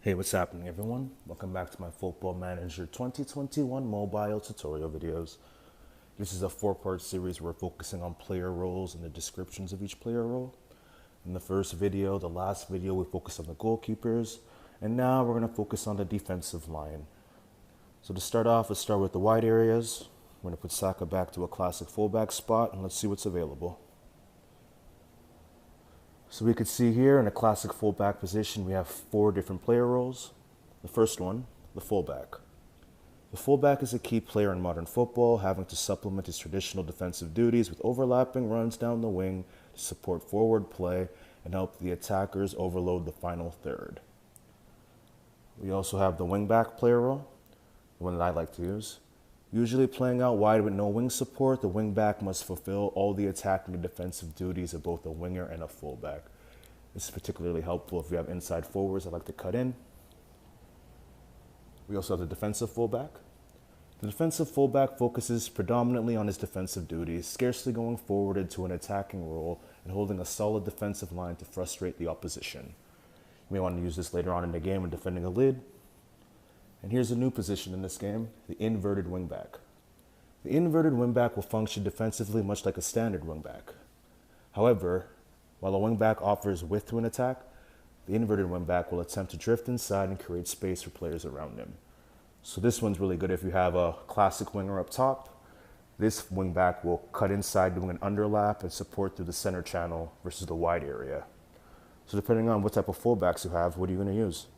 Hey, what's happening everyone? Welcome back to my Football Manager 2021 mobile tutorial videos. This is a 4-part series where we're focusing on player roles and the descriptions of each player role. In the first video, the last video, we focused on the goalkeepers, and now we're going to focus on the defensive line. So to start off, let's start with the wide areas. We're going to put Saka back to a classic fullback spot, and let's see what's available. So we could see here in a classic fullback position, we have 4 different player roles. The first one, the fullback. The fullback is a key player in modern football, having to supplement his traditional defensive duties with overlapping runs down the wing to support forward play and help the attackers overload the final third. We also have the wingback player role, the one that I like to use. Usually playing out wide with no wing support, the wingback must fulfill all the attacking and defensive duties of both a winger and a fullback. This is particularly helpful if you have inside forwards that like to cut in. We also have the defensive fullback. The defensive fullback focuses predominantly on his defensive duties, scarcely going forward into an attacking role and holding a solid defensive line to frustrate the opposition. You may want to use this later on in the game when defending a lead. And here's a new position in this game, the inverted wingback. The inverted wingback will function defensively much like a standard wingback. However, while a wingback offers width to an attack, the inverted wingback will attempt to drift inside and create space for players around him. So this one's really good if you have a classic winger up top. This wingback will cut inside doing an underlap and support through the center channel versus the wide area. So depending on what type of fullbacks you have, what are you going to use?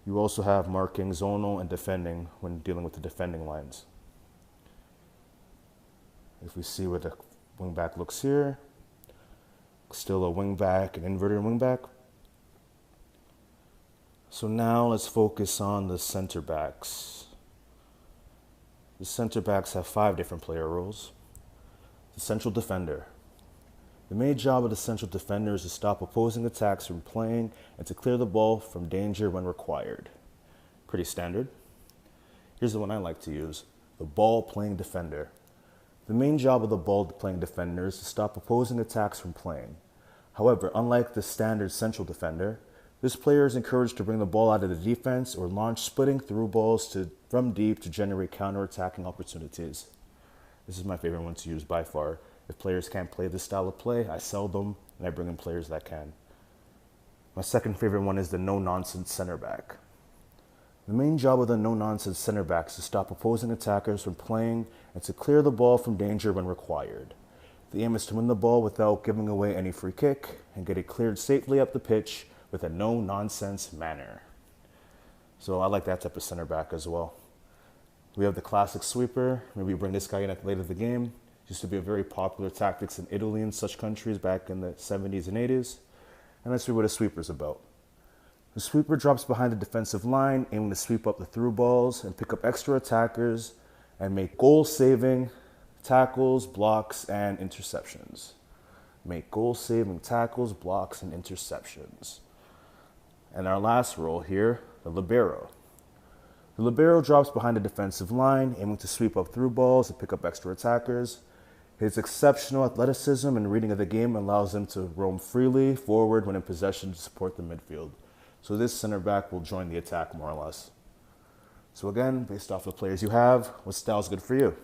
You also have marking, zonal, and defending when dealing with the defending lines. If we see what the wingback looks here, still a wingback, an inverted wingback. So now let's focus on the center backs. The center backs have 5 different player roles. The central defender. The main job of the central defender is to stop opposing attacks from playing and to clear the ball from danger when required. Pretty standard. Here's the one I like to use, the ball-playing defender. The main job of the ball-playing defender is to stop opposing attacks from playing. However, unlike the standard central defender, this player is encouraged to bring the ball out of the defense or launch splitting through balls from deep to generate counter-attacking opportunities. This is my favorite one to use by far. If players can't play this style of play, I sell them and I bring in players that can. My second favorite one is the no-nonsense center back. The main job of the no-nonsense center back is to stop opposing attackers from playing and to clear the ball from danger when required. The aim is to win the ball without giving away any free kick and get it cleared safely up the pitch with a no-nonsense manner. So I like that type of center back as well. We have the classic sweeper. Maybe bring this guy in at the late of the game. Used to be a very popular tactics in Italy and such countries back in the 70s and 80s. And let's see what a sweeper's about. The sweeper drops behind the defensive line, aiming to sweep up the through balls and pick up extra attackers and make goal-saving tackles, blocks, and interceptions. Make goal-saving tackles, blocks, and interceptions. And our last role here, the libero. The libero drops behind the defensive line, aiming to sweep up through balls and pick up extra attackers. His exceptional athleticism and reading of the game allows him to roam freely forward when in possession to support the midfield. So this center back will join the attack more or less. So again, based off the players you have, what style is good for you?